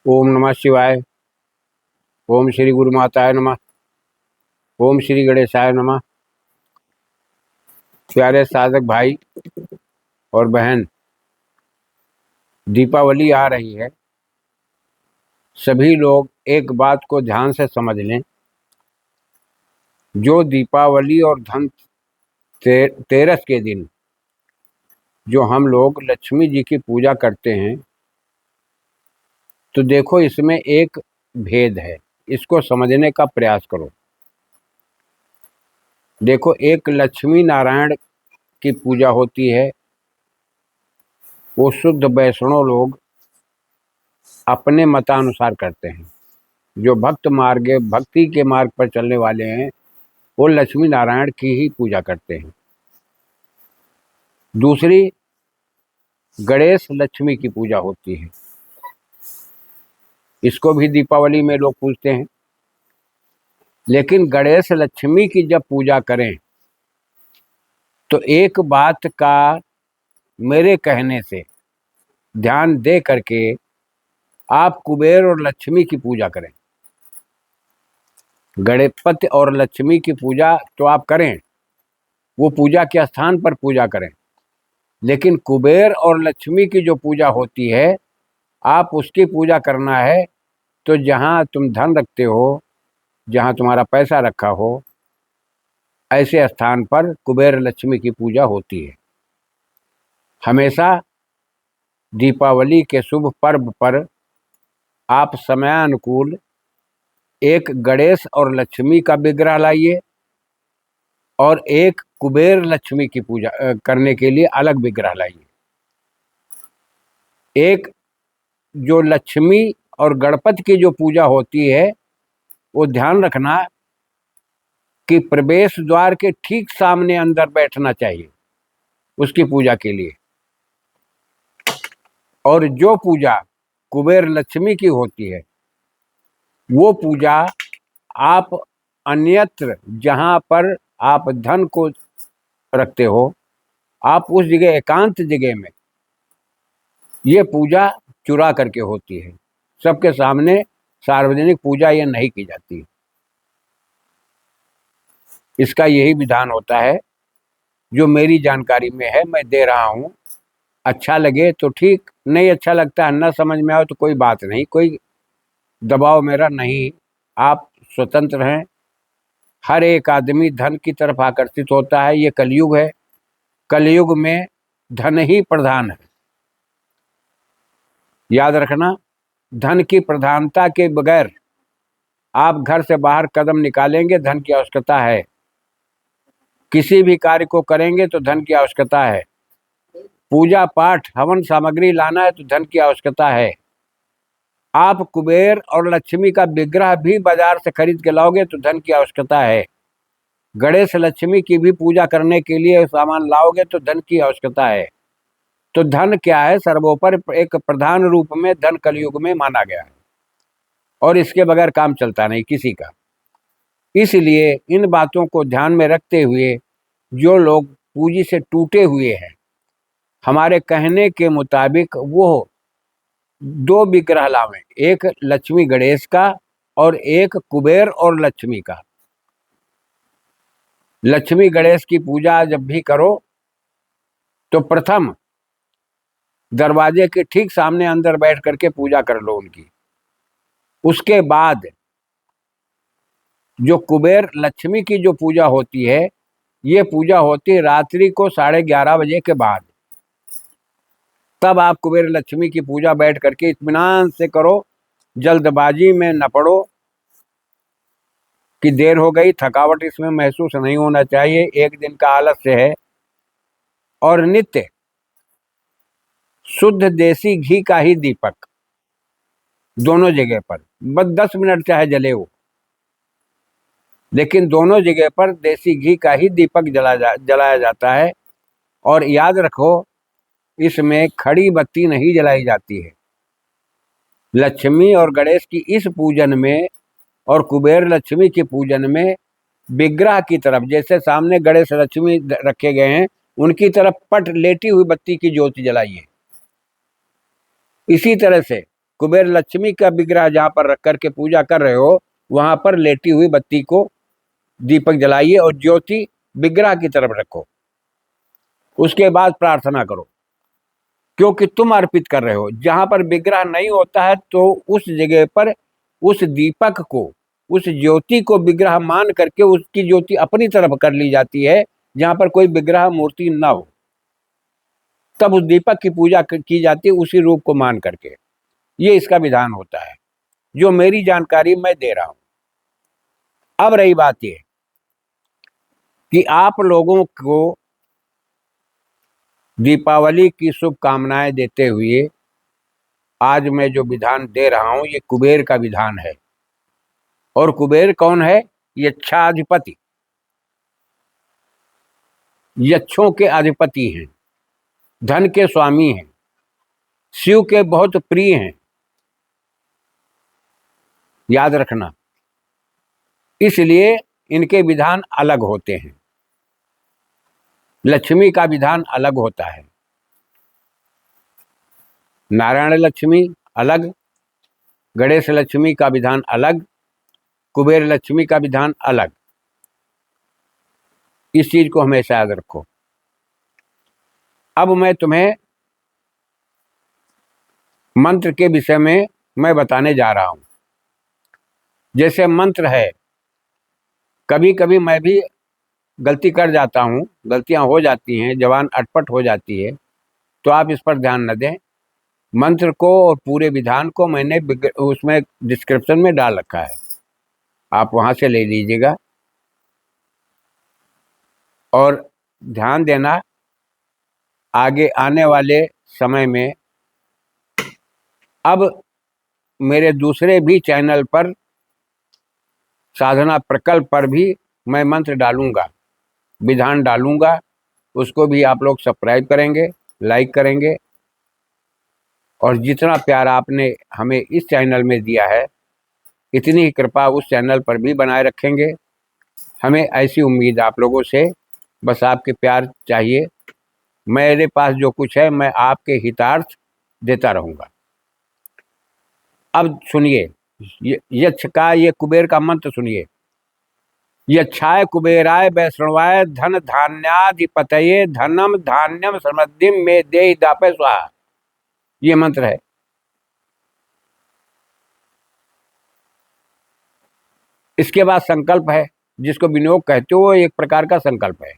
ओम नमः शिवाय। ओम श्री गुरु माताय नमः। ओम श्री गणेशाय नमः। प्यारे साधक भाई और बहन, दीपावली आ रही है। सभी लोग एक बात को ध्यान से समझ लें। जो दीपावली और धनतेरस के दिन जो हम लोग लक्ष्मी जी की पूजा करते हैं, तो देखो इसमें एक भेद है। इसको समझने का प्रयास करो। देखो, एक लक्ष्मी नारायण की पूजा होती है। वो शुद्ध वैष्णव लोग अपने मतानुसार करते हैं। जो भक्ति के मार्ग पर चलने वाले हैं, वो लक्ष्मी नारायण की ही पूजा करते हैं। दूसरी, गणेश लक्ष्मी की पूजा होती है। इसको भी दीपावली में लोग पूजते हैं। लेकिन गणेश लक्ष्मी की जब पूजा करें, तो एक बात का मेरे कहने से ध्यान दे करके आप कुबेर और लक्ष्मी की पूजा करें। गणपति और लक्ष्मी की पूजा तो आप करें, वो पूजा के स्थान पर पूजा करें। लेकिन कुबेर और लक्ष्मी की जो पूजा होती है, आप उसकी पूजा करना है तो जहाँ तुम धन रखते हो, जहाँ तुम्हारा पैसा रखा हो, ऐसे स्थान पर कुबेर लक्ष्मी की पूजा होती है। हमेशा दीपावली के शुभ पर्व पर आप समयानुकूल एक गणेश और लक्ष्मी का विग्रह लाइए और एक कुबेर लक्ष्मी की पूजा करने के लिए अलग विग्रह लाइए। एक जो लक्ष्मी और गणपति की जो पूजा होती है, वो ध्यान रखना कि प्रवेश द्वार के ठीक सामने अंदर बैठना चाहिए उसकी पूजा के लिए। और जो पूजा कुबेर लक्ष्मी की होती है, वो पूजा आप अन्यत्र जहाँ पर आप धन को रखते हो, आप उस जगह एकांत जगह में ये पूजा चुरा करके होती है। सबके सामने सार्वजनिक पूजा ये नहीं की जाती। इसका यही विधान होता है। जो मेरी जानकारी में है, मैं दे रहा हूँ। अच्छा लगे तो ठीक, नहीं अच्छा लगता है, न समझ में आए तो कोई बात नहीं, कोई दबाव मेरा नहीं। आप स्वतंत्र हैं। हर एक आदमी धन की तरफ आकर्षित होता है। ये कलयुग है। कलयुग में धन ही प्रधान है। याद रखना, धन की प्रधानता के बगैर आप घर से बाहर कदम निकालेंगे, धन की आवश्यकता है। किसी भी कार्य को करेंगे तो धन की आवश्यकता है। पूजा पाठ हवन सामग्री लाना है तो धन की आवश्यकता है। आप कुबेर और लक्ष्मी का विग्रह भी बाजार से खरीद के लाओगे तो धन की आवश्यकता है। गणेश लक्ष्मी की भी पूजा करने के लिए सामान लाओगे तो धन की आवश्यकता है। तो धन क्या है? सर्वोपरि एक प्रधान रूप में धन कलयुग में माना गया है, और इसके बगैर काम चलता नहीं किसी का। इसलिए इन बातों को ध्यान में रखते हुए जो लोग पूंजी से टूटे हुए हैं, हमारे कहने के मुताबिक वो दो विग्रह लावें, एक लक्ष्मी गणेश का और एक कुबेर और लक्ष्मी का। लक्ष्मी गणेश की पूजा जब भी करो तो प्रथम दरवाजे के ठीक सामने अंदर बैठ करके पूजा कर लो उनकी। उसके बाद जो कुबेर लक्ष्मी की जो पूजा होती है, ये पूजा होती है रात्रि को 11:30 बजे के बाद। तब आप कुबेर लक्ष्मी की पूजा बैठ करके इत्मीनान से करो। जल्दबाजी में न पड़ो कि देर हो गई, थकावट इसमें महसूस नहीं होना चाहिए। एक दिन का आलस्य है। और नित्य शुद्ध देसी घी का ही दीपक दोनों जगह पर, बस 10 मिनट चाहे जले हो, लेकिन दोनों जगह पर देसी घी का ही दीपक जलाया जाता है। और याद रखो, इसमें खड़ी बत्ती नहीं जलाई जाती है। लक्ष्मी और गणेश की इस पूजन में और कुबेर लक्ष्मी के पूजन में विग्रह की तरफ, जैसे सामने गणेश लक्ष्मी रखे गए हैं, उनकी तरफ पट लेटी हुई बत्ती की ज्योति जलाइए। इसी तरह से कुबेर लक्ष्मी का विग्रह जहां पर रख करके पूजा कर रहे हो, वहां पर लेटी हुई बत्ती को दीपक जलाइए और ज्योति विग्रह की तरफ रखो। उसके बाद प्रार्थना करो, क्योंकि तुम अर्पित कर रहे हो। जहां पर विग्रह नहीं होता है तो उस जगह पर उस दीपक को, उस ज्योति को विग्रह मान करके उसकी ज्योति अपनी तरफ कर ली जाती है, जहां पर कोई विग्रह मूर्ति ना हो, तब उस दीपक की पूजा की जाती है उसी रूप को मान करके। ये इसका विधान होता है, जो मेरी जानकारी मैं दे रहा हूं। अब रही बात ये कि आप लोगों को दीपावली की शुभकामनाएं देते हुए आज मैं जो विधान दे रहा हूं, ये कुबेर का विधान है। और कुबेर कौन है? यक्षाधिपति, यक्षों के अधिपति हैं, धन के स्वामी हैं, शिव के बहुत प्रिय हैं, याद रखना। इसलिए इनके विधान अलग होते हैं। लक्ष्मी का विधान अलग होता है, नारायण लक्ष्मी अलग, गणेश लक्ष्मी का विधान अलग, कुबेर लक्ष्मी का विधान अलग। इस चीज को हमेशा याद रखो। अब मैं तुम्हें मंत्र के विषय में मैं बताने जा रहा हूं। जैसे मंत्र है, कभी कभी मैं भी गलती कर जाता हूं, गलतियां हो जाती हैं, जबान अटपट हो जाती है, तो आप इस पर ध्यान न दें। मंत्र को और पूरे विधान को मैंने उसमें डिस्क्रिप्शन में डाल रखा है, आप वहां से ले लीजिएगा। और ध्यान देना, आगे आने वाले समय में अब मेरे दूसरे भी चैनल पर, साधना प्रकल्प पर भी मैं मंत्र डालूंगा, विधान डालूंगा। उसको भी आप लोग सब्सक्राइब करेंगे, लाइक करेंगे। और जितना प्यार आपने हमें इस चैनल में दिया है, इतनी ही कृपा उस चैनल पर भी बनाए रखेंगे। हमें ऐसी उम्मीद आप लोगों से, बस आपके प्यार चाहिए। मेरे पास जो कुछ है मैं आपके हितार्थ देता रहूंगा। अब सुनिए, यक्ष का ये कुबेर का मंत्र सुनिए। यक्षाय कुबेराय वैष्णवाय धन धान्याधिपतये धनम धान्यम समृद्धिम में देहि दापे स्वाहा। ये मंत्र है। इसके बाद संकल्प है, जिसको विनियोग कहते हो, एक प्रकार का संकल्प है।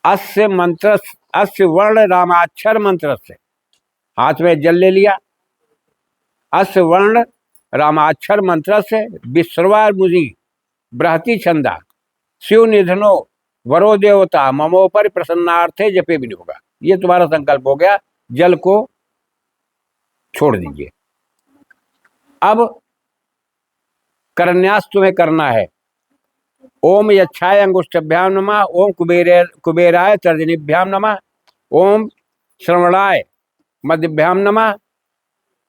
अस्य मंत्र, अस्य वर्ण रामाक्षर मंत्र से, हाथ में जल ले लिया। अस्य वर्ण रामाक्षर मंत्र से विश्रवा मुनि बृहति छंदा शिव निधनो वरो देवता ममोपर प्रसन्नार्थे जपे विनियोगा। ये तुम्हारा संकल्प हो गया। जल को छोड़ दीजिए। अब करन्यास तुम्हें करना है। ओम यक्षाय अंगुष्ठभ्याम नमः, ओम कुबेराय तर्जनीभ्याम नमः, ओम श्रवणाय मध्यभ्याम नमः,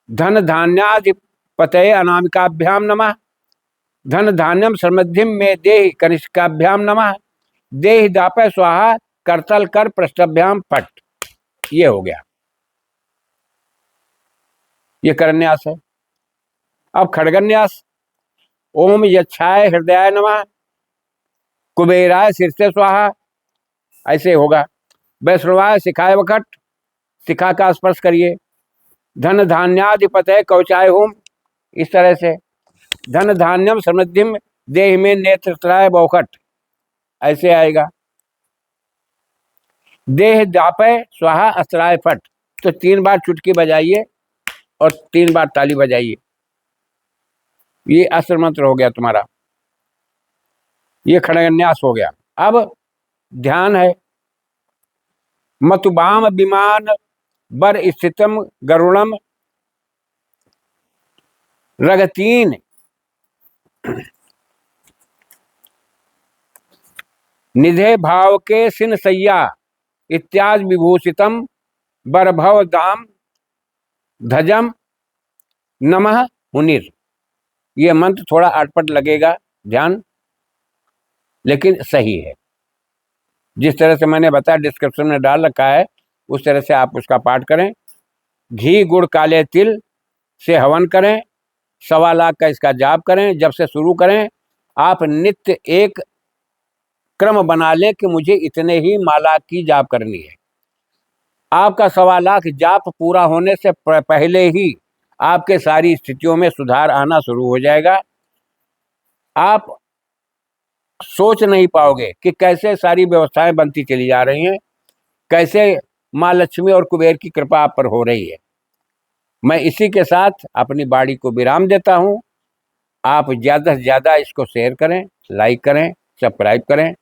धन धान्याधिपतये अनामिकाभ्याम नमः, धन धान्यम समृद्धिम में देहि कनिष्काभ्याम नमः, देहि दापे स्वाहा करतल कर पृष्ठभ्याम फट। ये हो गया, ये करन्यास है। अब खड़गन्यास। ओम यक्षाय हृदयाय नमः, कुबेराय शीर्षे स्वाहा, ऐसे होगा। वैष्णवाय शिखाय वखट, शिखा का स्पर्श करिए। धन धान्याधिपतये कवचाय होम, इस तरह से। धन धान्यम समृद्धिम देहि में नेत्रत्राय बौखट, ऐसे आएगा। देह दापय स्वाहा अस्त्राय फट। तो 3 बार चुटकी बजाइए और 3 बार ताली बजाइए। ये अस्त्र मंत्र हो गया तुम्हारा, ये खड़गन्यास हो गया। अब ध्यान है। मतुबाम विमान बर स्थितम गरुणम रगतीन निधे भाव के सिन सैया इत्यादि विभूषितम बरभव दाम धजम नमः मुनिर। ये मंत्र थोड़ा अटपट लगेगा, ध्यान, लेकिन सही है। जिस तरह से मैंने बताया डिस्क्रिप्शन में डाल रखा है, उस तरह से आप उसका पाठ करें। घी गुड़ काले तिल से हवन करें, 1.25 लाख का इसका जाप करें। जब से शुरू करें, आप नित्य एक क्रम बना लें कि मुझे इतने ही माला की जाप करनी है। आपका 1.25 लाख जाप पूरा होने से पहले ही आपके सारी स्थितियों में सुधार आना शुरू हो जाएगा। आप सोच नहीं पाओगे कि कैसे सारी व्यवस्थाएं बनती चली जा रही हैं, कैसे माँ लक्ष्मी और कुबेर की कृपा आप पर हो रही है। मैं इसी के साथ अपनी वाणी को विराम देता हूं। आप ज़्यादा से ज़्यादा इसको शेयर करें, लाइक करें, सब्सक्राइब करें।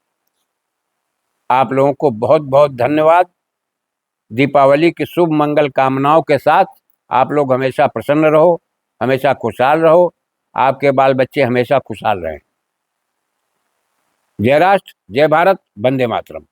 आप लोगों को बहुत बहुत धन्यवाद। दीपावली की शुभ मंगल कामनाओं के साथ आप लोग हमेशा प्रसन्न रहो, हमेशा खुशहाल रहो, आपके बाल बच्चे हमेशा खुशहाल रहें। जय राष्ट्र, जय भारत, वंदे मातरम।